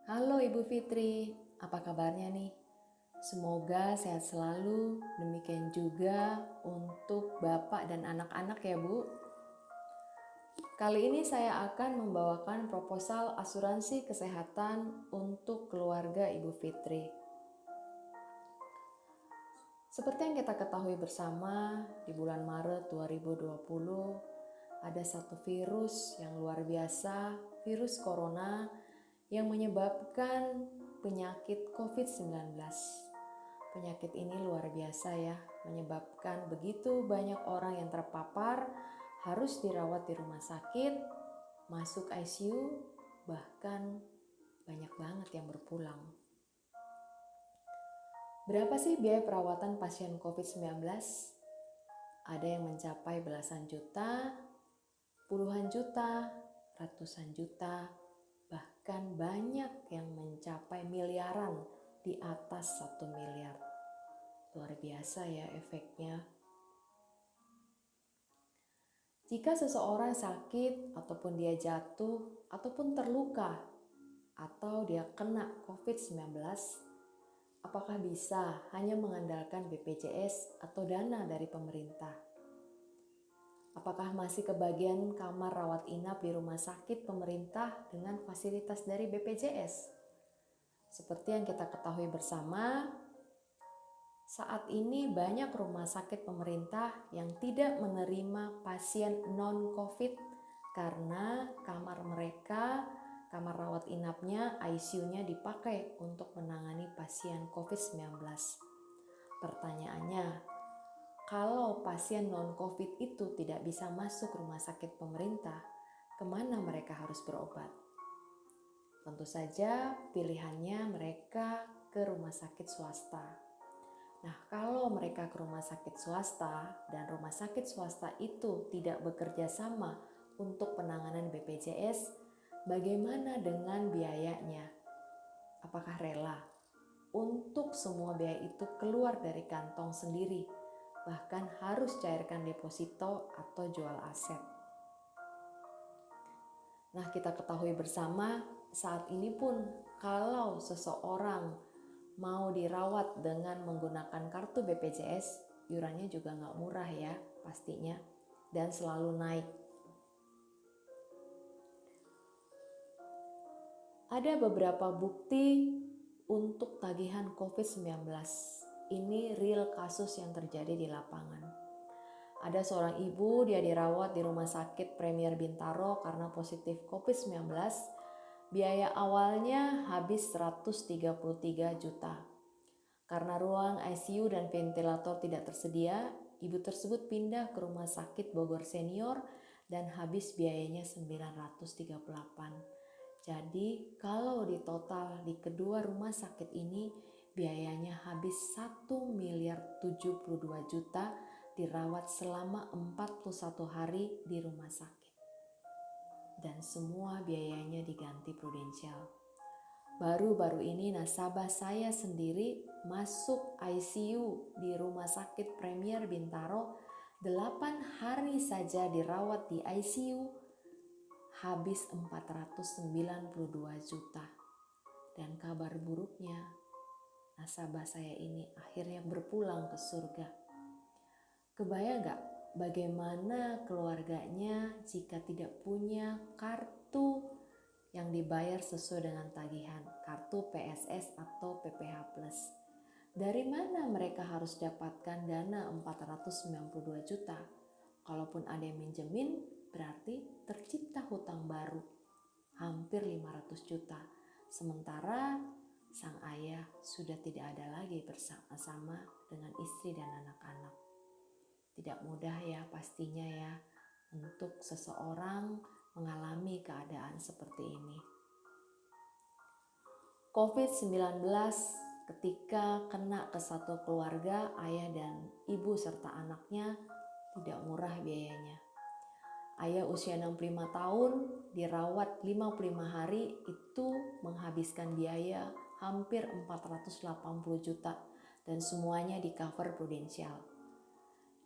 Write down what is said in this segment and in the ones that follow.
Halo Ibu Fitri, apa kabarnya nih? Semoga sehat selalu, demikian juga untuk Bapak dan anak-anak ya Bu. Kali ini saya akan membawakan proposal asuransi kesehatan untuk keluarga Ibu Fitri. Seperti yang kita ketahui bersama, di bulan Maret 2020 ada satu virus yang luar biasa, virus corona yang menyebabkan penyakit COVID-19. Penyakit ini luar biasa ya, menyebabkan begitu banyak orang yang terpapar, harus dirawat di rumah sakit, masuk ICU, bahkan banyak banget yang berpulang. Berapa sih biaya perawatan pasien COVID-19? Ada yang mencapai belasan juta, puluhan juta, ratusan juta, bahkan banyak yang mencapai miliaran, di atas 1 miliar. Luar biasa ya efeknya. Jika seseorang sakit ataupun dia jatuh ataupun terluka atau dia kena COVID-19, apakah bisa hanya mengandalkan BPJS atau dana dari pemerintah? Apakah masih kebagian kamar rawat inap di rumah sakit pemerintah dengan fasilitas dari BPJS? Seperti yang kita ketahui bersama, saat ini banyak rumah sakit pemerintah yang tidak menerima pasien non-COVID karena kamar mereka, kamar rawat inapnya, ICU-nya dipakai untuk menangani pasien COVID-19. Pertanyaannya, kalau pasien non-COVID itu tidak bisa masuk rumah sakit pemerintah, kemana mereka harus berobat? Tentu saja pilihannya mereka ke rumah sakit swasta. Nah, kalau mereka ke rumah sakit swasta dan rumah sakit swasta itu tidak bekerja sama untuk penanganan BPJS, bagaimana dengan biayanya? Apakah rela untuk semua biaya itu keluar dari kantong sendiri, bahkan harus cairkan deposito atau jual aset? Nah, kita ketahui bersama saat ini pun kalau seseorang mau dirawat dengan menggunakan kartu BPJS, iurannya juga nggak murah ya pastinya, dan selalu naik. Ada beberapa bukti untuk tagihan COVID-19. Ini real kasus yang terjadi di lapangan. Ada seorang ibu, dia dirawat di rumah sakit Premier Bintaro karena positif COVID-19. Biaya awalnya habis 133 juta. Karena ruang ICU dan ventilator tidak tersedia, ibu tersebut pindah ke rumah sakit Bogor Senior dan habis biayanya 938. Jadi kalau di total di kedua rumah sakit ini biayanya habis 1 miliar 72 juta dirawat selama 41 hari di rumah sakit. Dan semua biayanya diganti Prudential. Baru-baru ini nasabah saya sendiri masuk ICU di Rumah Sakit Premier Bintaro, 8 hari saja dirawat di ICU, habis 492 juta. Dan kabar buruknya, nasabah saya ini akhirnya berpulang ke surga. Kebayang gak bagaimana keluarganya jika tidak punya kartu yang dibayar sesuai dengan tagihan, kartu PSS atau PPH Plus? Dari mana mereka harus dapatkan dana 492 juta? Kalaupun ada yang minjemin, berarti tercipta hutang baru, hampir 500 juta. Sementara sang ayah sudah tidak ada lagi bersama-sama dengan istri dan anak-anak. Tidak mudah ya pastinya ya untuk seseorang mengalami keadaan seperti ini. COVID-19 ketika kena ke satu keluarga, ayah dan ibu serta anaknya, tidak murah biayanya. Ayah usia 65 tahun dirawat 55 hari itu menghabiskan biaya hampir 480 juta dan semuanya di cover Prudential.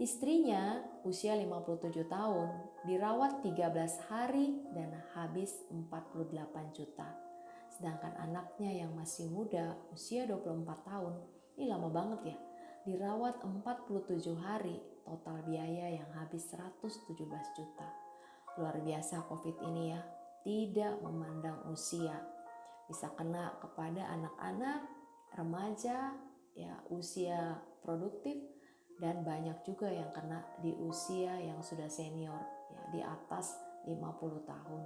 Istrinya usia 57 tahun dirawat 13 hari dan habis 48 juta. Sedangkan anaknya yang masih muda, usia 24 tahun, ini lama banget ya, dirawat 47 hari, total biaya yang habis 117 juta. Luar biasa COVID ini ya, tidak memandang usia. Bisa kena kepada anak-anak, remaja, ya usia produktif, dan banyak juga yang kena di usia yang sudah senior, ya di atas 50 tahun.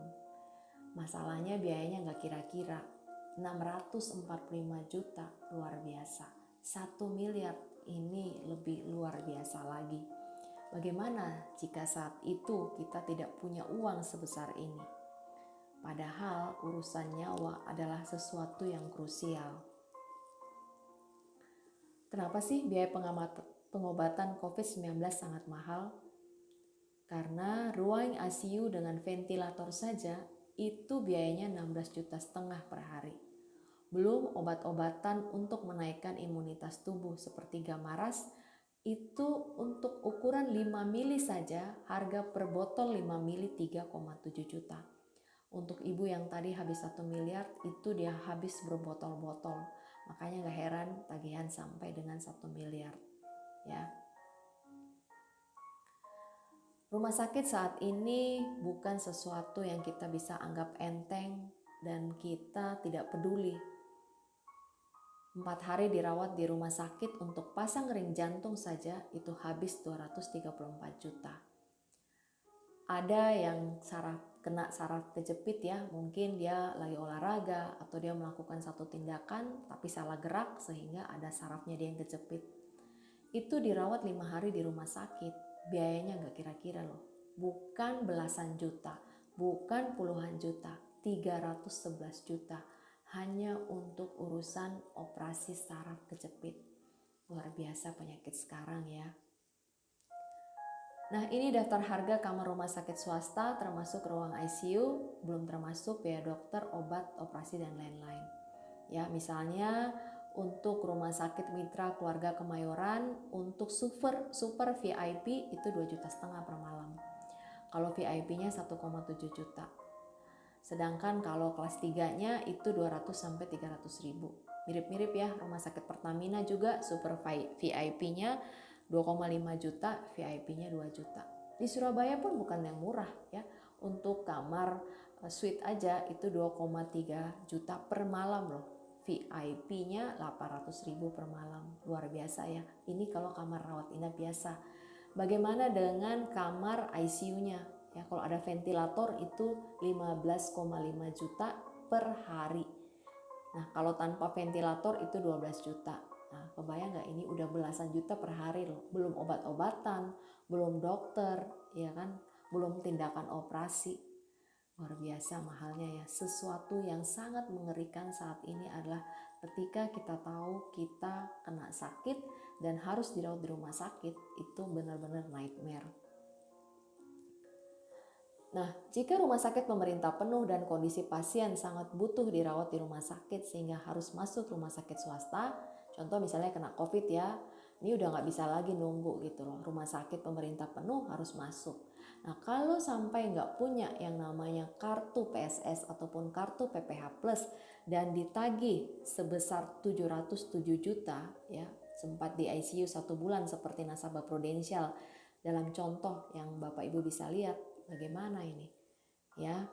Masalahnya biayanya nggak kira-kira, 645 juta, luar biasa. 1 miliar, ini lebih luar biasa lagi. Bagaimana jika saat itu kita tidak punya uang sebesar ini? Padahal urusan nyawa adalah sesuatu yang krusial. Kenapa sih biaya pengobatan COVID-19 sangat mahal? Karena ruang ICU dengan ventilator saja itu biayanya 16,5 juta per hari. Belum obat-obatan untuk menaikkan imunitas tubuh seperti Gamaras, itu untuk ukuran 5 mili saja harga per botol 5 mili 3,7 juta. Untuk ibu yang tadi habis 1 miliar itu dia habis berbotol-botol. Makanya gak heran tagihan sampai dengan 1 miliar. Ya. Rumah sakit saat ini bukan sesuatu yang kita bisa anggap enteng dan kita tidak peduli. 4 hari dirawat di rumah sakit untuk pasang ring jantung saja itu habis 234 juta. Ada yang kena saraf kejepit ya, mungkin dia lagi olahraga atau dia melakukan satu tindakan tapi salah gerak sehingga ada sarafnya dia yang kejepit. Itu dirawat 5 hari di rumah sakit, biayanya gak kira-kira loh. Bukan belasan juta, bukan puluhan juta, 311 juta hanya untuk urusan operasi saraf kejepit. Luar biasa penyakit sekarang ya. Nah, ini daftar harga kamar rumah sakit swasta termasuk ruang ICU, belum termasuk biaya dokter, obat, operasi, dan lain-lain. Ya, misalnya untuk rumah sakit Mitra Keluarga Kemayoran, untuk super VIP itu 2,5 juta per malam. Kalau VIP-nya 1,7 juta. Sedangkan kalau kelas 3-nya itu 200 sampai 300 ribu. Mirip-mirip ya, rumah sakit Pertamina juga super VIP-nya 2,5 juta, VIP-nya 2 juta. Di Surabaya pun bukan yang murah ya. Untuk kamar suite aja itu 2,3 juta per malam loh. VIP-nya 800 ribu per malam. Luar biasa ya. Ini kalau kamar rawat inap biasa. Bagaimana dengan kamar ICU-nya? Ya, kalau ada ventilator itu 15,5 juta per hari. Nah, kalau tanpa ventilator itu 12 juta. Nah, kebayang nggak ini udah belasan juta per hari loh. Belum obat-obatan, belum dokter, ya kan? Belum tindakan operasi. Luar biasa mahalnya ya. Sesuatu yang sangat mengerikan saat ini adalah ketika kita tahu kita kena sakit dan harus dirawat di rumah sakit, itu benar-benar nightmare. Nah, jika rumah sakit pemerintah penuh dan kondisi pasien sangat butuh dirawat di rumah sakit sehingga harus masuk rumah sakit swasta, contoh misalnya kena COVID ya, ini udah nggak bisa lagi nunggu gitu loh, rumah sakit pemerintah penuh harus masuk. Nah, kalau sampai nggak punya yang namanya kartu PSS ataupun kartu PPH Plus dan ditagih sebesar 707 juta ya, sempat di ICU 1 bulan seperti nasabah Prudential dalam contoh yang Bapak Ibu bisa lihat, bagaimana ini ya.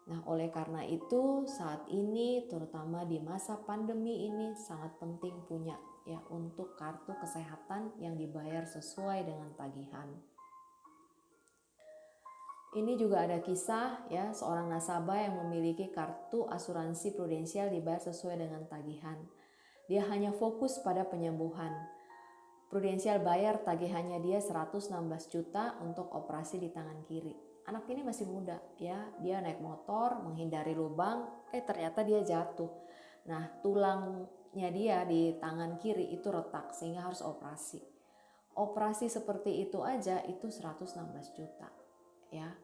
Nah, oleh karena itu saat ini terutama di masa pandemi ini sangat penting punya ya untuk kartu kesehatan yang dibayar sesuai dengan tagihan. Ini juga ada kisah ya seorang nasabah yang memiliki kartu asuransi Prudential dibayar sesuai dengan tagihan. Dia hanya fokus pada penyembuhan. Prudential bayar tagihannya dia 116 juta untuk operasi di tangan kiri. Anak ini masih muda ya, dia naik motor menghindari lubang, ternyata dia jatuh. Nah, tulangnya dia di tangan kiri itu retak sehingga harus operasi. Operasi seperti itu aja itu 116 juta ya.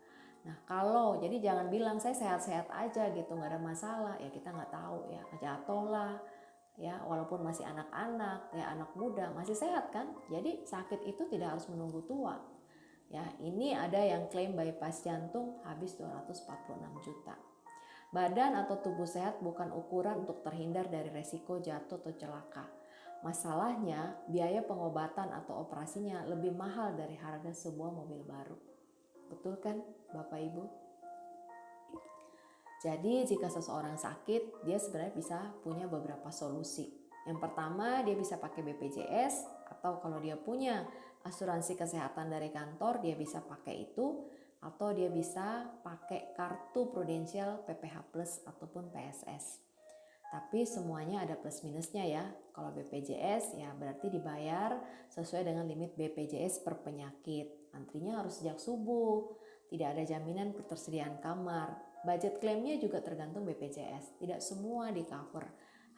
Nah, kalau jadi jangan bilang saya sehat-sehat aja gitu, nggak ada masalah ya, kita nggak tahu ya, jatuh lah ya, walaupun masih anak-anak ya, anak muda masih sehat kan, jadi sakit itu tidak harus menunggu tua ya. Ini ada yang klaim bypass jantung habis 246 juta. Badan atau tubuh sehat bukan ukuran untuk terhindar dari resiko jatuh atau celaka. Masalahnya, biaya pengobatan atau operasinya lebih mahal dari harga sebuah mobil baru. Betul kan, Bapak Ibu? Jadi jika seseorang sakit, dia sebenarnya bisa punya beberapa solusi. Yang pertama, dia bisa pakai BPJS, atau kalau dia punya asuransi kesehatan dari kantor, dia bisa pakai itu, atau dia bisa pakai kartu prudensial PPH Plus ataupun PSS. Tapi semuanya ada plus minusnya ya. Kalau BPJS ya berarti dibayar sesuai dengan limit BPJS per penyakit. Antrinya harus sejak subuh. Tidak ada jaminan ketersediaan kamar. Budget klaimnya juga tergantung BPJS. Tidak semua di cover.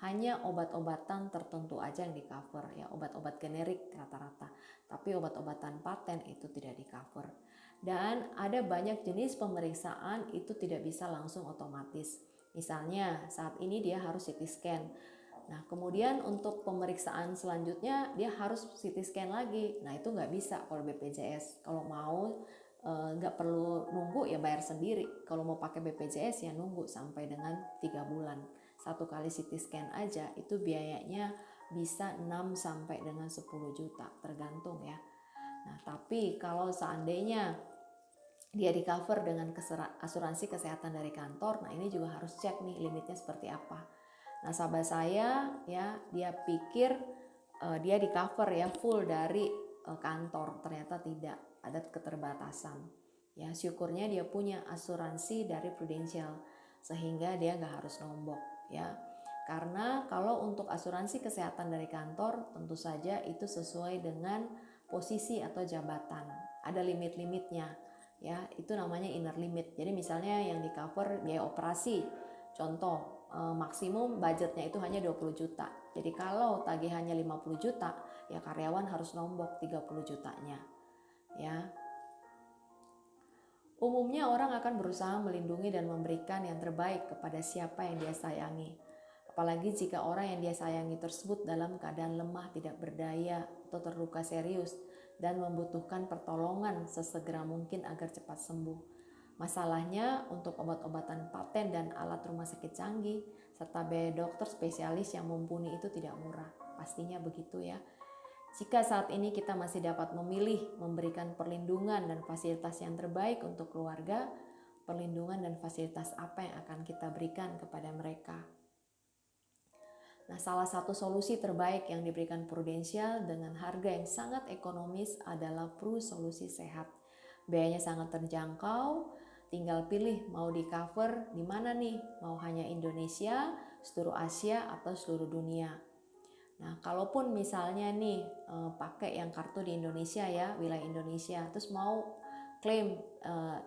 Hanya obat-obatan tertentu aja yang di cover ya, obat-obat generik rata-rata. Tapi obat-obatan paten itu tidak di cover. Dan ada banyak jenis pemeriksaan itu tidak bisa langsung otomatis. Misalnya saat ini dia harus CT scan. Nah kemudian untuk pemeriksaan selanjutnya dia harus CT scan lagi. Nah itu nggak bisa kalau BPJS. Kalau mau nggak perlu nunggu ya bayar sendiri. Kalau mau pakai BPJS ya nunggu sampai dengan 3 bulan. Satu kali CT scan aja itu biayanya bisa 6 sampai dengan 10 juta tergantung ya. Nah tapi kalau seandainya dia di cover dengan asuransi kesehatan dari kantor, nah ini juga harus cek nih limitnya seperti apa. Nasabah saya ya dia pikir dia di cover ya full dari kantor, ternyata tidak, ada keterbatasan. Ya syukurnya dia punya asuransi dari Prudential sehingga dia nggak harus nombok ya. Karena kalau untuk asuransi kesehatan dari kantor tentu saja itu sesuai dengan posisi atau jabatan, ada limit-limitnya. Ya, itu namanya inner limit. Jadi misalnya yang di cover biaya operasi, contoh maksimum budgetnya itu hanya 20 juta. Jadi kalau tagihannya 50 juta, ya karyawan harus nombok 30 jutanya. Ya. Umumnya orang akan berusaha melindungi dan memberikan yang terbaik kepada siapa yang dia sayangi. Apalagi jika orang yang dia sayangi tersebut dalam keadaan lemah, tidak berdaya, atau terluka serius, dan membutuhkan pertolongan sesegera mungkin agar cepat sembuh. Masalahnya untuk obat-obatan paten dan alat rumah sakit canggih, serta biaya dokter spesialis yang mumpuni itu tidak murah. Pastinya begitu ya. Jika saat ini kita masih dapat memilih memberikan perlindungan dan fasilitas yang terbaik untuk keluarga, perlindungan dan fasilitas apa yang akan kita berikan kepada mereka? Nah, salah satu solusi terbaik yang diberikan Prudential dengan harga yang sangat ekonomis adalah Pru Solusi Sehat. Biayanya sangat terjangkau, tinggal pilih mau di cover di mana nih, mau hanya Indonesia, seluruh Asia, atau seluruh dunia. Nah, kalaupun misalnya nih pakai yang kartu di Indonesia ya, wilayah Indonesia, terus mau klaim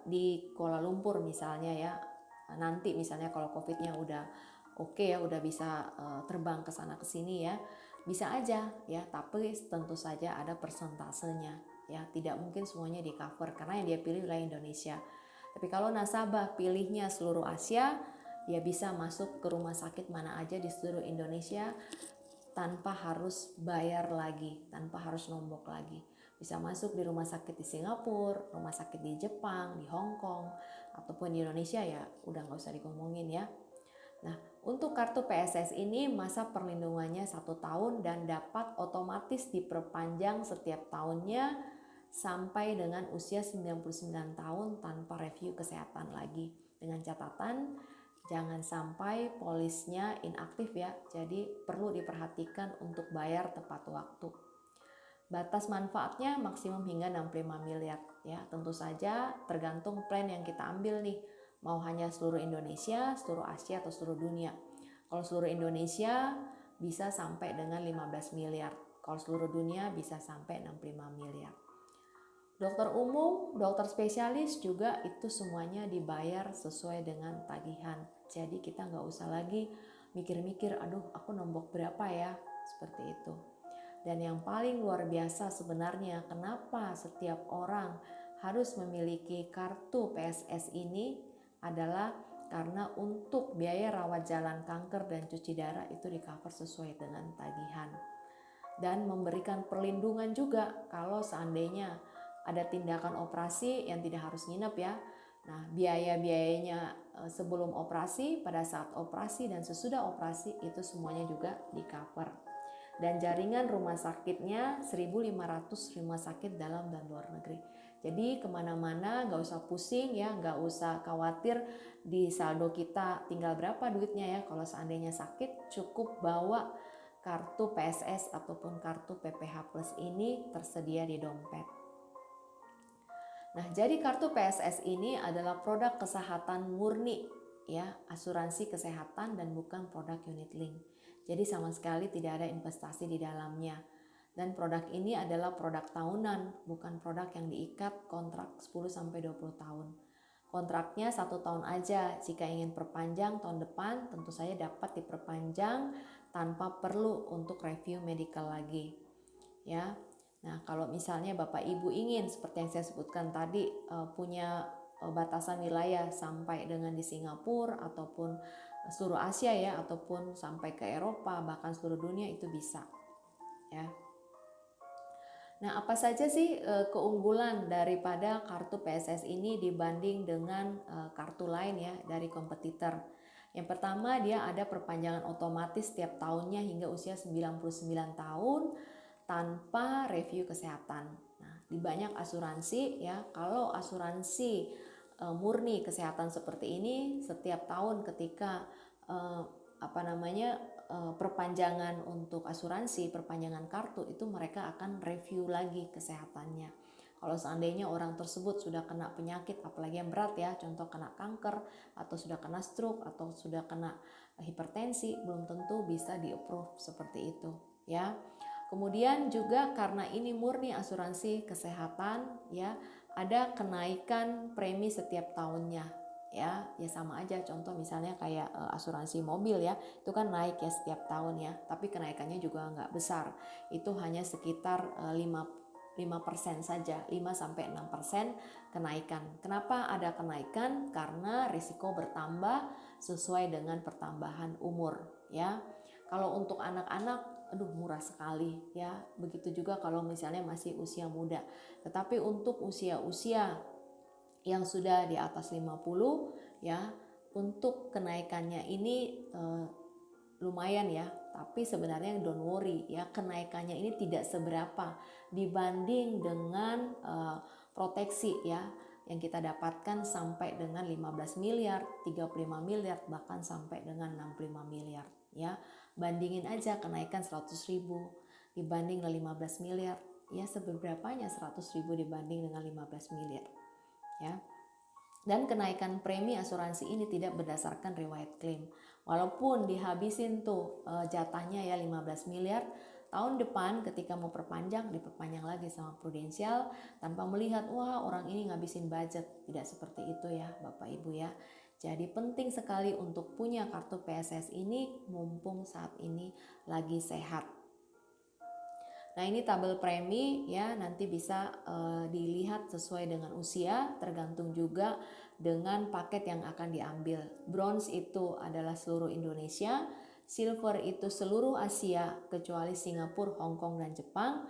di Kuala Lumpur misalnya ya, nanti misalnya kalau COVID-nya udah oke ya, udah bisa terbang ke sana ke sini ya, bisa aja ya, tapi tentu saja ada persentasenya ya, tidak mungkin semuanya di cover karena yang dia pilih wilayah Indonesia. Tapi kalau nasabah pilihnya seluruh Asia, ya bisa masuk ke rumah sakit mana aja di seluruh Indonesia tanpa harus bayar lagi, tanpa harus nombok lagi. Bisa masuk di rumah sakit di Singapura, rumah sakit di Jepang, di Hong Kong, ataupun di Indonesia ya udah nggak usah dikomongin ya. Nah, untuk kartu PSS ini masa perlindungannya 1 tahun dan dapat otomatis diperpanjang setiap tahunnya sampai dengan usia 99 tahun tanpa review kesehatan lagi. Dengan catatan jangan sampai polisnya inaktif ya, jadi perlu diperhatikan untuk bayar tepat waktu. Batas manfaatnya maksimum hingga 65 miliar ya, tentu saja tergantung plan yang kita ambil nih. Mau hanya seluruh Indonesia, seluruh Asia, atau seluruh dunia. Kalau seluruh Indonesia bisa sampai dengan 15 miliar. Kalau seluruh dunia bisa sampai 65 miliar. Dokter umum, dokter spesialis juga itu semuanya dibayar sesuai dengan tagihan. Jadi kita nggak usah lagi mikir-mikir, aduh aku nombok berapa ya, seperti itu. Dan yang paling luar biasa sebenarnya, kenapa setiap orang harus memiliki kartu PSS ini adalah karena untuk biaya rawat jalan kanker dan cuci darah itu di cover sesuai dengan tagihan. Dan memberikan perlindungan juga kalau seandainya ada tindakan operasi yang tidak harus nginep ya. Nah, biaya-biayanya sebelum operasi, pada saat operasi, dan sesudah operasi itu semuanya juga di-cover. Dan jaringan rumah sakitnya 1.500 rumah sakit dalam dan luar negeri. Jadi kemana-mana nggak usah pusing ya, nggak usah khawatir di saldo kita tinggal berapa duitnya ya. Kalau seandainya sakit, cukup bawa kartu PSS ataupun kartu PPH Plus ini tersedia di dompet. Nah, jadi kartu PSS ini adalah produk kesehatan murni ya, asuransi kesehatan dan bukan produk unit link. Jadi sama sekali tidak ada investasi di dalamnya. Dan produk ini adalah produk tahunan, bukan produk yang diikat kontrak 10-20 tahun. Kontraknya 1 tahun aja. Jika ingin perpanjang tahun depan, tentu saja dapat diperpanjang tanpa perlu untuk review medical lagi. Ya. Nah, kalau misalnya Bapak Ibu ingin seperti yang saya sebutkan tadi punya batasan wilayah sampai dengan di Singapura ataupun seluruh Asia ya, ataupun sampai ke Eropa, bahkan seluruh dunia, itu bisa. Ya. Nah, apa saja sih keunggulan daripada kartu PSS ini dibanding dengan kartu lain ya dari kompetitor? Yang pertama, dia ada perpanjangan otomatis setiap tahunnya hingga usia 99 tahun tanpa review kesehatan. Nah, di banyak asuransi ya, kalau asuransi murni kesehatan seperti ini, setiap tahun ketika perpanjangan untuk asuransi, perpanjangan kartu, itu mereka akan review lagi kesehatannya. Kalau seandainya orang tersebut sudah kena penyakit, apalagi yang berat ya, contoh kena kanker, atau sudah kena stroke, atau sudah kena hipertensi, belum tentu bisa di-approve seperti itu ya. Kemudian juga karena ini murni asuransi kesehatan ya, ada kenaikan premi setiap tahunnya. Ya sama aja, contoh misalnya kayak asuransi mobil ya, itu kan naik ya setiap tahun ya, tapi kenaikannya juga nggak besar, itu hanya sekitar 5% saja, 5-6% kenaikan. Kenapa ada kenaikan? Karena risiko bertambah sesuai dengan pertambahan umur ya. Kalau untuk anak-anak, aduh murah sekali ya. Begitu juga kalau misalnya masih usia muda. Tetapi untuk usia-usia yang sudah di atas 50 ya, untuk kenaikannya ini lumayan ya, tapi sebenarnya don't worry ya, kenaikannya ini tidak seberapa dibanding dengan proteksi ya yang kita dapatkan sampai dengan 15 miliar, 35 miliar, bahkan sampai dengan 65 miliar ya. Bandingin aja kenaikan 100.000 dibanding 15 miliar ya, seberapanya 100.000 dibanding dengan 15 miliar ya. Dan kenaikan premi asuransi ini tidak berdasarkan riwayat klaim. Walaupun dihabisin tuh jatahnya ya 15 miliar, tahun depan ketika mau perpanjang, diperpanjang lagi sama Prudential tanpa melihat wah orang ini ngabisin budget. Tidak seperti itu ya Bapak Ibu ya. Jadi penting sekali untuk punya kartu PSS ini mumpung saat ini lagi sehat. Nah, ini tabel premi ya, nanti bisa dilihat sesuai dengan usia, tergantung juga dengan paket yang akan diambil. Bronze itu adalah seluruh Indonesia, silver itu seluruh Asia kecuali Singapura, Hong Kong dan Jepang.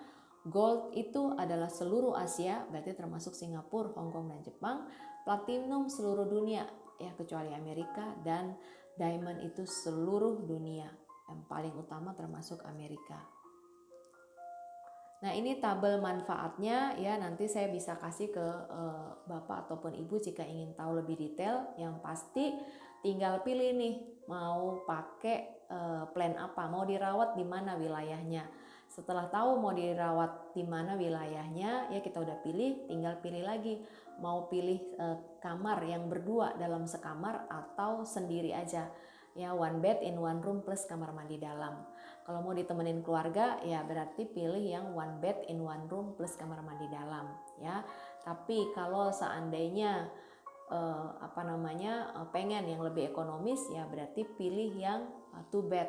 Gold itu adalah seluruh Asia, berarti termasuk Singapura, Hong Kong dan Jepang. Platinum seluruh dunia ya kecuali Amerika, dan diamond itu seluruh dunia. Yang paling utama termasuk Amerika. Nah, ini tabel manfaatnya ya, nanti saya bisa kasih ke Bapak ataupun Ibu jika ingin tahu lebih detail. Yang pasti tinggal pilih nih mau pakai plan apa, mau dirawat di mana wilayahnya. Setelah tahu mau dirawat di mana wilayahnya ya, kita udah pilih, tinggal pilih lagi mau pilih kamar yang berdua dalam sekamar atau sendiri aja. Ya, one bed in one room plus kamar mandi dalam. Kalau mau ditemenin keluarga ya berarti pilih yang one bed in one room plus kamar mandi dalam ya. Tapi kalau seandainya pengen yang lebih ekonomis ya berarti pilih yang two bed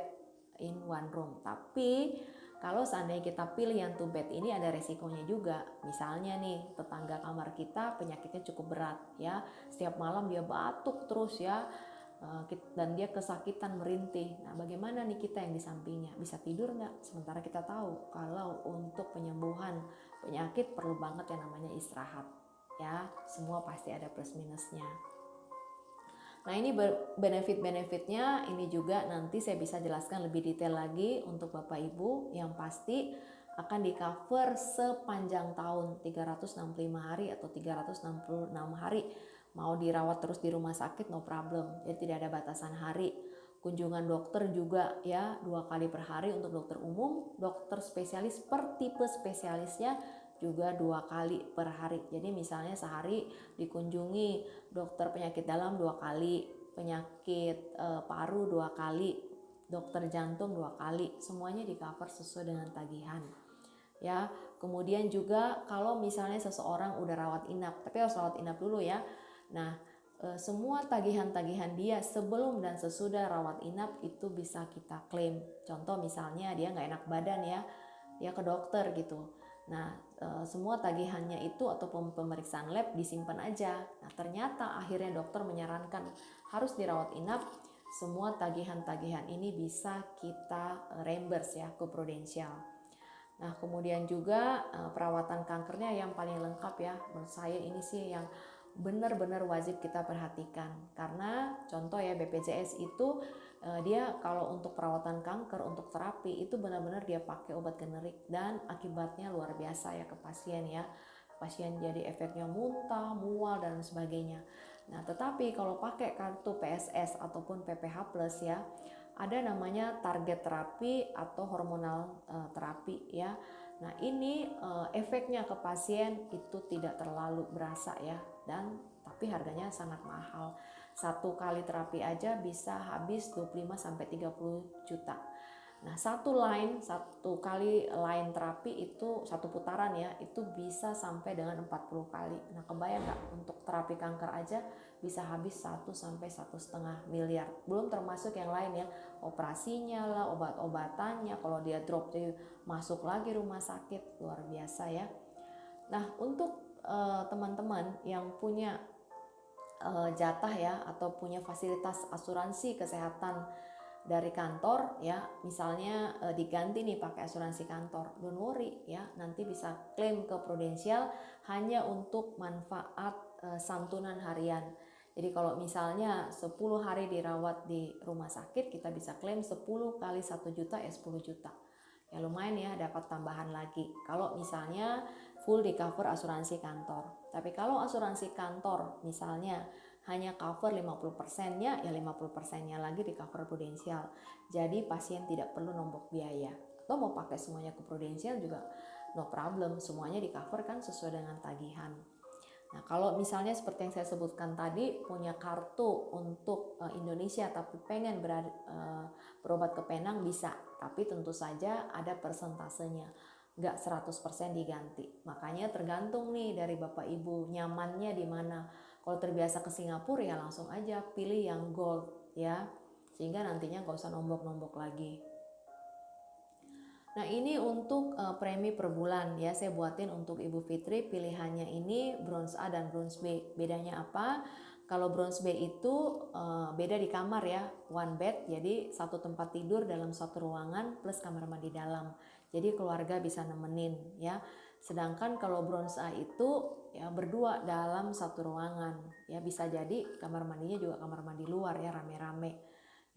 in one room. Tapi kalau seandainya kita pilih yang two bed ini ada resikonya juga. Misalnya nih tetangga kamar kita penyakitnya cukup berat ya, setiap malam dia batuk terus ya, dan dia kesakitan merintih. Nah, bagaimana nih kita yang di sampingnya? Bisa tidur nggak? Sementara kita tahu kalau untuk penyembuhan penyakit perlu banget yang namanya istirahat. ya, semua pasti ada plus minusnya. Nah, ini benefit-benefitnya ini juga nanti saya bisa jelaskan lebih detail lagi untuk Bapak Ibu. Yang pasti akan di cover sepanjang tahun, 365 hari atau 366 hari. Mau dirawat terus di rumah sakit no problem, jadi tidak ada batasan hari. Kunjungan dokter juga ya 2 kali per hari untuk dokter umum, dokter spesialis per tipe spesialisnya juga 2 kali per hari. Jadi misalnya sehari dikunjungi dokter penyakit dalam 2 kali, penyakit paru 2 kali, dokter jantung 2 kali, semuanya di cover sesuai dengan tagihan. Ya, kemudian juga kalau misalnya seseorang udah rawat inap, tapi harus rawat inap dulu ya. Nah, semua tagihan-tagihan dia sebelum dan sesudah rawat inap itu bisa kita klaim. Contoh misalnya dia nggak enak badan ya, dia ke dokter gitu. Nah, semua tagihannya itu atau pemeriksaan lab disimpan aja. Nah, ternyata akhirnya dokter menyarankan harus dirawat inap. Semua tagihan-tagihan ini bisa kita reimburse ya ke Prudential. Nah, kemudian juga perawatan kankernya yang paling lengkap ya. Menurut saya ini sih yang benar-benar wajib kita perhatikan. Karena contoh ya BPJS itu dia kalau untuk perawatan kanker, untuk terapi itu benar-benar dia pakai obat generik dan akibatnya luar biasa ya ke pasien ya. Pasien jadi efeknya muntah, mual dan sebagainya. Nah, tetapi kalau pakai kartu PSS ataupun PPH Plus ya, ada namanya target terapi atau hormonal terapi ya. Nah, ini efeknya ke pasien itu tidak terlalu berasa ya, dan tapi harganya sangat mahal. 1 kali terapi aja bisa habis 25-30 juta. Nah, satu kali line terapi itu 1 putaran ya, itu bisa sampai dengan 40 kali. Nah, kebayang nggak untuk terapi kanker aja bisa habis 1-1,5 miliar. Belum termasuk yang lain ya, operasinya lah, obat-obatannya, kalau dia drop jadi masuk lagi rumah sakit, luar biasa ya. Nah, untuk teman-teman yang punya jatah ya atau punya fasilitas asuransi kesehatan dari kantor ya, misalnya diganti nih pakai asuransi kantor, don't worry ya, nanti bisa klaim ke Prudential hanya untuk manfaat santunan harian. Jadi kalau misalnya 10 hari dirawat di rumah sakit, kita bisa klaim 10 kali 1 juta ya 10 juta. Ya lumayan ya, dapat tambahan lagi. Kalau misalnya full di cover asuransi kantor. Tapi kalau asuransi kantor misalnya hanya cover 50%-nya, ya 50%-nya lagi di cover Prudential. Jadi pasien tidak perlu nombok biaya. Atau mau pakai semuanya ke Prudential juga no problem, semuanya di cover kan sesuai dengan tagihan. Nah, kalau misalnya seperti yang saya sebutkan tadi, punya kartu untuk Indonesia tapi pengen berobat ke Penang bisa, tapi tentu saja ada persentasenya, nggak 100% diganti. Makanya tergantung nih dari Bapak Ibu nyamannya di mana. Kalau terbiasa ke Singapura ya langsung aja pilih yang gold ya, sehingga nantinya nggak usah nombok-nombok lagi. Nah, ini untuk premi per bulan ya, saya buatin untuk Ibu Fitri, pilihannya ini bronze A dan bronze B. Bedanya apa? Kalau bronze B itu beda di kamar ya, one bed, jadi satu tempat tidur dalam satu ruangan plus kamar mandi dalam. Jadi keluarga bisa nemenin ya. Sedangkan kalau bronze A itu ya berdua dalam satu ruangan. Ya bisa jadi kamar mandinya juga kamar mandi luar ya, rame-rame.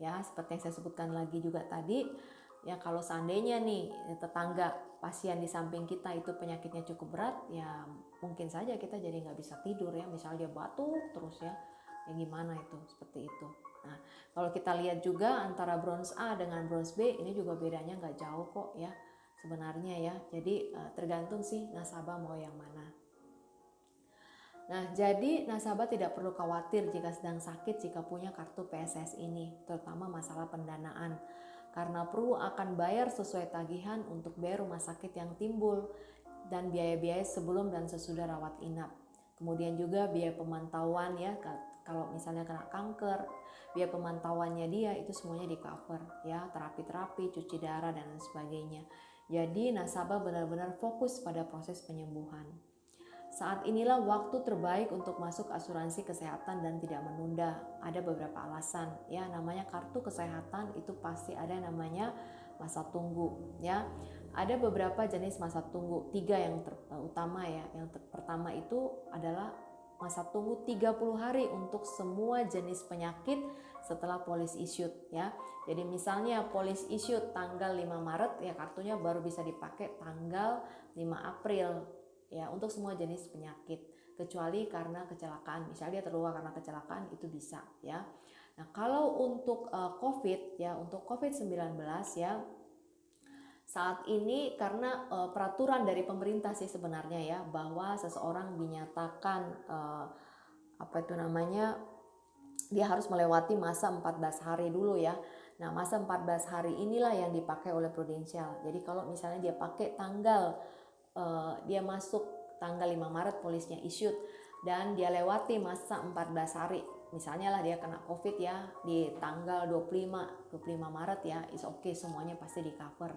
Ya, seperti yang saya sebutkan lagi juga tadi, ya kalau seandainya nih tetangga pasien di samping kita itu penyakitnya cukup berat, ya mungkin saja kita jadi nggak bisa tidur ya, misalnya dia batuk terus ya gimana itu, seperti itu. Nah, kalau kita lihat juga antara bronze A dengan bronze B ini juga bedanya nggak jauh kok ya sebenarnya ya, jadi tergantung sih nasabah mau yang mana. Nah, jadi nasabah tidak perlu khawatir jika sedang sakit jika punya kartu PSS ini, terutama masalah pendanaan. Karena Pru akan bayar sesuai tagihan untuk biaya rumah sakit yang timbul dan biaya-biaya sebelum dan sesudah rawat inap. Kemudian juga biaya pemantauan ya, kalau misalnya kena kanker, biaya pemantauannya dia itu semuanya di cover ya, terapi-terapi, cuci darah dan sebagainya. Jadi nasabah benar-benar fokus pada proses penyembuhan. Saat inilah waktu terbaik untuk masuk asuransi kesehatan dan tidak menunda. Ada beberapa alasan ya, namanya kartu kesehatan itu pasti ada namanya masa tunggu ya. Ada beberapa jenis masa tunggu, 3 yang utama ya. Yang pertama itu adalah masa tunggu 30 hari untuk semua jenis penyakit setelah policy issued ya. Jadi misalnya policy issued tanggal 5 Maret ya, kartunya baru bisa dipakai tanggal 5 April ya untuk semua jenis penyakit, kecuali karena kecelakaan. Misalnya dia terluka karena kecelakaan, itu bisa ya. Nah, kalau untuk COVID ya, untuk COVID-19 ya, saat ini karena peraturan dari pemerintah sih sebenarnya ya, bahwa seseorang dinyatakan dia harus melewati masa 14 hari dulu ya. Nah, masa 14 hari inilah yang dipakai oleh Prudential. Jadi kalau misalnya dia pakai tanggal dia masuk tanggal 5 Maret polisnya issued dan dia lewati masa 14 hari, misalnya lah dia kena COVID ya di tanggal 25 Maret ya, is okay, semuanya pasti di cover.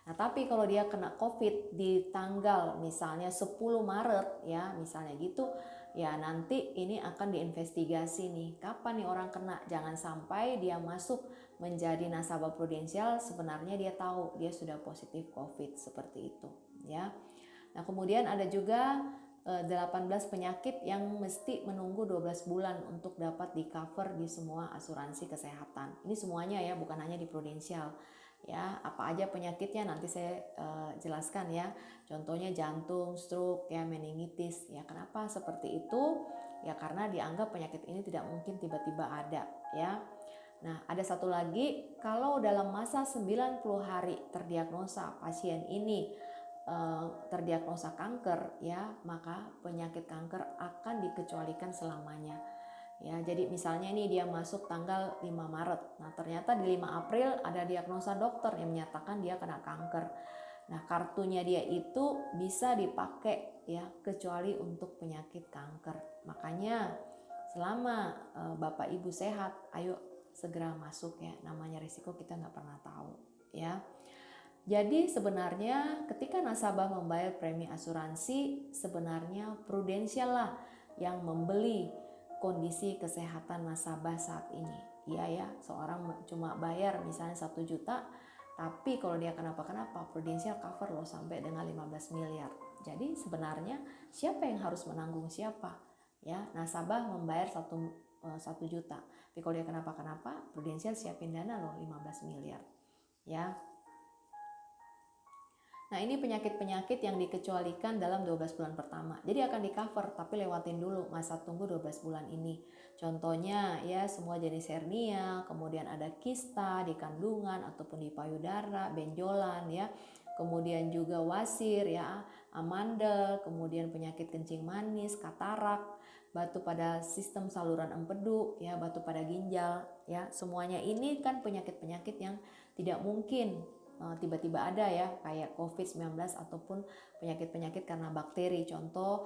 Nah, tapi kalau dia kena COVID di tanggal misalnya 10 Maret ya, misalnya gitu, ya nanti ini akan diinvestigasi nih, kapan nih orang kena. Jangan sampai dia masuk menjadi nasabah Prudential, sebenarnya dia tahu dia sudah positif COVID, seperti itu ya. Nah, kemudian ada juga 18 penyakit yang mesti menunggu 12 bulan untuk dapat di cover di semua asuransi kesehatan. Ini semuanya ya, bukan hanya di Prudential. Ya, apa aja penyakitnya nanti saya jelaskan ya. Contohnya jantung, stroke, ya, meningitis. Ya, kenapa seperti itu? Ya, karena dianggap penyakit ini tidak mungkin tiba-tiba ada ya. Nah, ada satu lagi, kalau dalam masa 90 hari terdiagnosa pasien ini terdiagnosa kanker ya, maka penyakit kanker akan dikecualikan selamanya. Ya, jadi misalnya ini dia masuk tanggal 5 Maret. Nah, ternyata di 5 April ada diagnosa dokter yang menyatakan dia kena kanker. Nah, kartunya dia itu bisa dipakai ya, kecuali untuk penyakit kanker. Makanya selama Bapak Ibu sehat, ayo segera masuk ya. Namanya risiko kita nggak pernah tahu ya. Jadi sebenarnya ketika nasabah membayar premi asuransi, sebenarnya Prudential lah yang membeli kondisi kesehatan nasabah saat ini. Iya ya, seorang cuma bayar misalnya 1 juta, tapi kalau dia kenapa-kenapa, Prudential cover loh sampai dengan 15 miliar. Jadi sebenarnya siapa yang harus menanggung siapa? Ya, nasabah membayar 1 juta, tapi kalau dia kenapa-kenapa, Prudential siapin dana loh 15 miliar. Ya. Nah, ini penyakit-penyakit yang dikecualikan dalam 12 bulan pertama. Jadi akan di cover, tapi lewatin dulu masa tunggu 12 bulan ini. Contohnya ya, semua jenis hernia, kemudian ada kista di kandungan ataupun di payudara, benjolan ya. Kemudian juga wasir ya, amandel, kemudian penyakit kencing manis, katarak, batu pada sistem saluran empedu ya, batu pada ginjal ya. Semuanya ini kan penyakit-penyakit yang tidak mungkin tiba-tiba ada ya, kayak COVID-19 ataupun penyakit-penyakit karena bakteri, contoh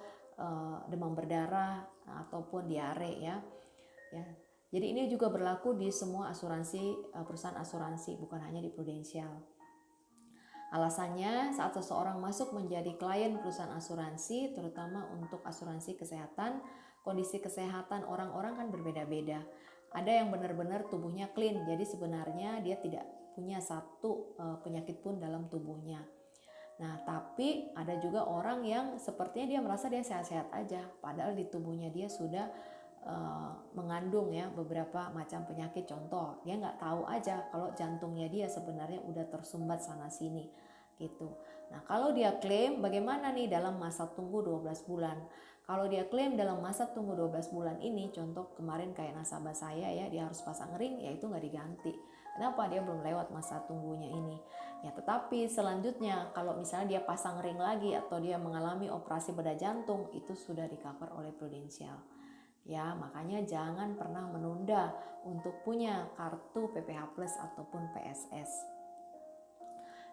demam berdarah ataupun diare ya. Jadi ini juga berlaku di semua asuransi, perusahaan asuransi, bukan hanya di Prudential. Alasannya saat seseorang masuk menjadi klien perusahaan asuransi, terutama untuk asuransi kesehatan, kondisi kesehatan orang-orang kan berbeda-beda. Ada yang benar-benar tubuhnya clean, jadi sebenarnya dia tidak punya satu penyakit pun dalam tubuhnya. Nah, tapi ada juga orang yang sepertinya dia merasa dia sehat-sehat aja, padahal di tubuhnya dia sudah mengandung ya beberapa macam penyakit. Contoh, dia nggak tahu aja kalau jantungnya dia sebenarnya udah tersumbat sana sini gitu. Nah, kalau dia klaim bagaimana nih dalam masa tunggu 12 bulan? Kalau dia klaim dalam masa tunggu 12 bulan ini, contoh kemarin kayak nasabah saya ya, dia harus pasang ring, ya itu nggak diganti. Kenapa? Dia belum lewat masa tunggunya ini. Ya, tetapi selanjutnya kalau misalnya dia pasang ring lagi atau dia mengalami operasi bedah jantung, itu sudah di cover oleh Prudential. Ya, makanya jangan pernah menunda untuk punya kartu PPH Plus ataupun PSS.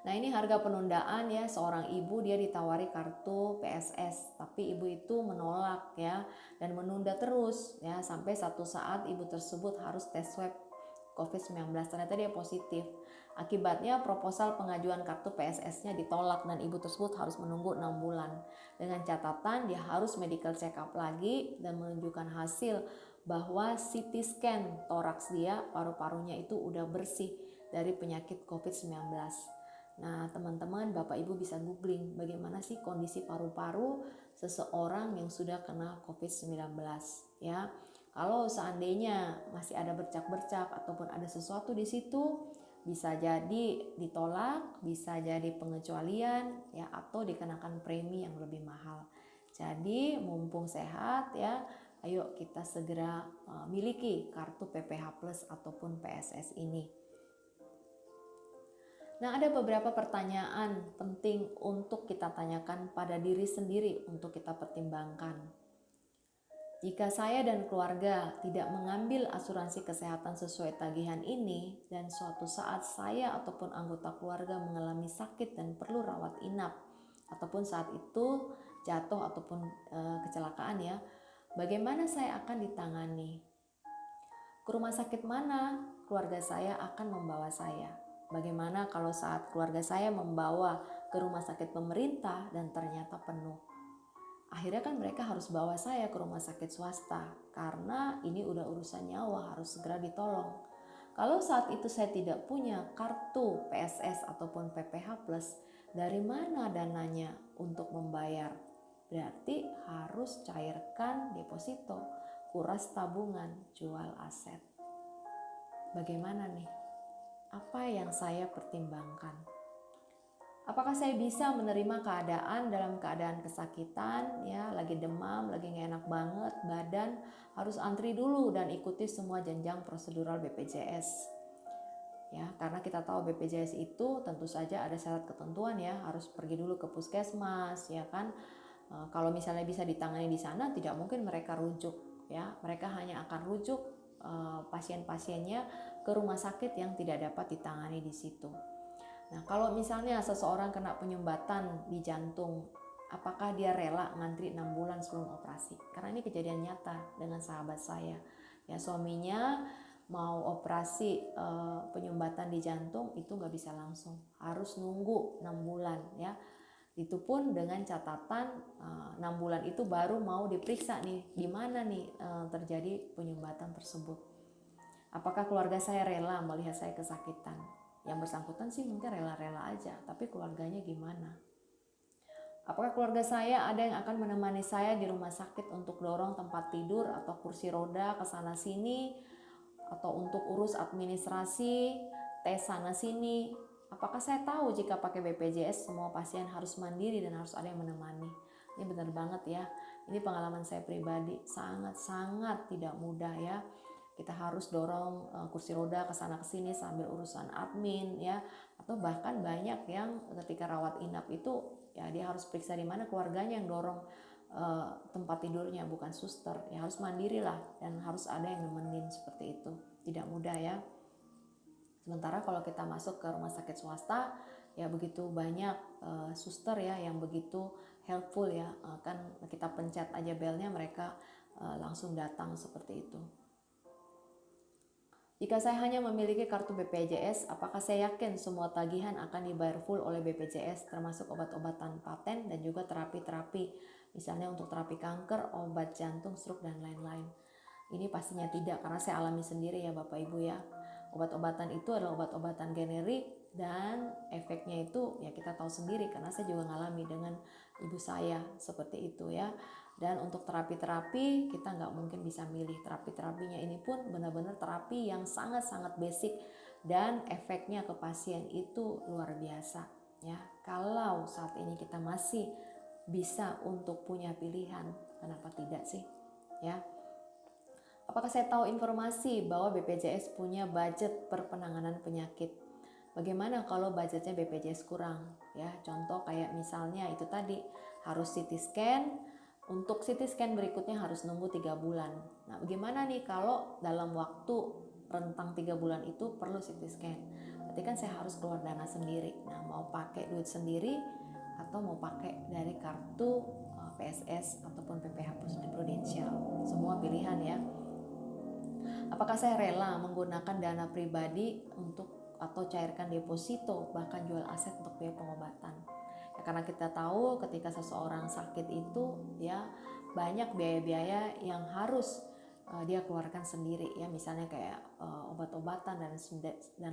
Nah, ini harga penundaan ya, seorang ibu dia ditawari kartu PSS, tapi ibu itu menolak ya dan menunda terus ya sampai satu saat ibu tersebut harus tes swab COVID-19, ternyata dia positif. Akibatnya proposal pengajuan kartu PSS-nya ditolak dan ibu tersebut harus menunggu 6 bulan. Dengan catatan dia harus medical check up lagi dan menunjukkan hasil bahwa CT scan toraks dia, paru-parunya itu udah bersih dari penyakit COVID-19. Nah, teman-teman, Bapak Ibu bisa googling bagaimana sih kondisi paru-paru seseorang yang sudah kena COVID-19 ya. Kalau seandainya masih ada bercak-bercak ataupun ada sesuatu di situ, bisa jadi ditolak, bisa jadi pengecualian ya, atau dikenakan premi yang lebih mahal. Jadi mumpung sehat ya, ayo kita segera miliki kartu PPH Plus ataupun PSS ini. Nah, ada beberapa pertanyaan penting untuk kita tanyakan pada diri sendiri untuk kita pertimbangkan. Jika saya dan keluarga tidak mengambil asuransi kesehatan sesuai tagihan ini dan suatu saat saya ataupun anggota keluarga mengalami sakit dan perlu rawat inap ataupun saat itu jatuh ataupun kecelakaan ya, bagaimana saya akan ditangani? Ke rumah sakit mana keluarga saya akan membawa saya? Bagaimana kalau saat keluarga saya membawa ke rumah sakit pemerintah dan ternyata penuh? Akhirnya kan mereka harus bawa saya ke rumah sakit swasta karena ini udah urusan nyawa, harus segera ditolong. Kalau saat itu saya tidak punya kartu PSS ataupun PPH Plus, dari mana dananya untuk membayar? Berarti harus cairkan deposito, kuras tabungan, jual aset. Bagaimana nih? Apa yang saya pertimbangkan? Apakah saya bisa menerima keadaan dalam keadaan kesakitan, ya, lagi demam, lagi gak enak banget, badan, harus antri dulu dan ikuti semua jenjang prosedural BPJS. Ya, karena kita tahu BPJS itu tentu saja ada syarat ketentuan ya, harus pergi dulu ke puskesmas, ya kan. Kalau misalnya bisa ditangani di sana, tidak mungkin mereka rujuk, ya. Mereka hanya akan rujuk pasien-pasiennya ke rumah sakit yang tidak dapat ditangani di situ. Nah, kalau misalnya seseorang kena penyumbatan di jantung, apakah dia rela ngantri 6 bulan sebelum operasi? Karena ini kejadian nyata dengan sahabat saya. Ya, suaminya mau operasi penyumbatan di jantung itu nggak bisa langsung, harus nunggu 6 bulan ya. Itu pun dengan catatan 6 bulan itu baru mau diperiksa nih, di mana nih terjadi penyumbatan tersebut. Apakah keluarga saya rela melihat saya kesakitan? Yang bersangkutan sih mungkin rela-rela aja, tapi keluarganya gimana? Apakah keluarga saya ada yang akan menemani saya di rumah sakit untuk dorong tempat tidur atau kursi roda ke sana sini, atau untuk urus administrasi, tes sana sini? Apakah saya tahu jika pakai BPJS semua pasien harus mandiri dan harus ada yang menemani? Ini benar banget ya. Ini pengalaman saya pribadi, sangat-sangat tidak mudah ya. Kita harus dorong kursi roda ke sana ke sini sambil urusan admin ya, atau bahkan banyak yang ketika rawat inap itu ya dia harus periksa di mana keluarganya yang dorong tempat tidurnya, bukan suster. Ya harus mandiri lah dan harus ada yang nemenin, seperti itu. Tidak mudah ya. Sementara kalau kita masuk ke rumah sakit swasta ya begitu banyak suster ya yang begitu helpful ya, kan kita pencet aja belnya mereka langsung datang, seperti itu. Jika saya hanya memiliki kartu BPJS, apakah saya yakin semua tagihan akan dibayar full oleh BPJS, termasuk obat-obatan paten dan juga terapi-terapi, misalnya untuk terapi kanker, obat jantung, stroke, dan lain-lain? Ini pastinya tidak, karena saya alami sendiri ya Bapak Ibu ya. Obat-obatan itu adalah obat-obatan generik dan efeknya itu ya kita tahu sendiri, karena saya juga ngalami dengan ibu saya seperti itu ya. Dan untuk terapi-terapi kita nggak mungkin bisa milih. Terapi-terapinya ini pun benar-benar terapi yang sangat-sangat basic dan efeknya ke pasien itu luar biasa ya. Kalau saat ini kita masih bisa untuk punya pilihan, kenapa tidak sih ya? Apakah saya tahu informasi bahwa BPJS punya budget per penanganan penyakit? Bagaimana kalau budgetnya BPJS kurang ya? Contoh kayak misalnya itu tadi harus CT scan. Untuk CT scan berikutnya harus nunggu 3 bulan. Nah, bagaimana nih kalau dalam waktu rentang 3 bulan itu perlu CT scan? Berarti kan saya harus keluar dana sendiri. Nah, mau pakai duit sendiri atau mau pakai dari kartu PSS ataupun PPH Prudential. Semua pilihan ya. Apakah saya rela menggunakan dana pribadi untuk atau cairkan deposito, bahkan jual aset untuk biaya pengobatan? Ya, karena kita tahu ketika seseorang sakit itu ya banyak biaya-biaya yang harus dia keluarkan sendiri ya, misalnya kayak obat-obatan dan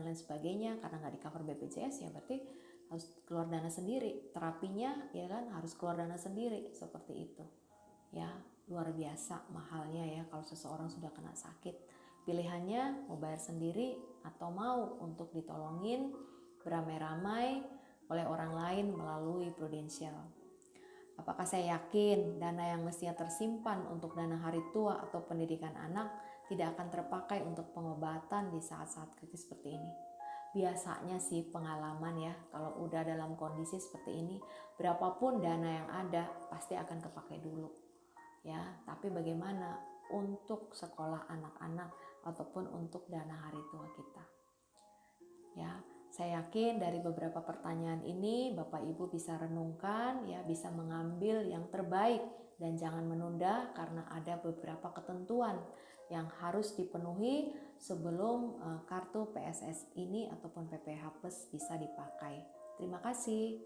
lain sebagainya, karena nggak di cover BPJS ya berarti harus keluar dana sendiri. Terapinya ya kan harus keluar dana sendiri, seperti itu ya. Luar biasa mahalnya ya kalau seseorang sudah kena sakit. Pilihannya mau bayar sendiri atau mau untuk ditolongin beramai-ramai oleh orang lain melalui Prudential. Apakah saya yakin dana yang mestinya tersimpan untuk dana hari tua atau pendidikan anak tidak akan terpakai untuk pengobatan di saat-saat kritis seperti ini? Biasanya sih pengalaman ya, kalau udah dalam kondisi seperti ini, berapapun dana yang ada pasti akan kepakai dulu. Ya, tapi bagaimana untuk sekolah anak-anak ataupun untuk dana hari tua kita? Ya, saya yakin dari beberapa pertanyaan ini Bapak Ibu bisa renungkan ya, bisa mengambil yang terbaik dan jangan menunda karena ada beberapa ketentuan yang harus dipenuhi sebelum kartu PSS ini ataupun PPH Plus bisa dipakai. Terima kasih.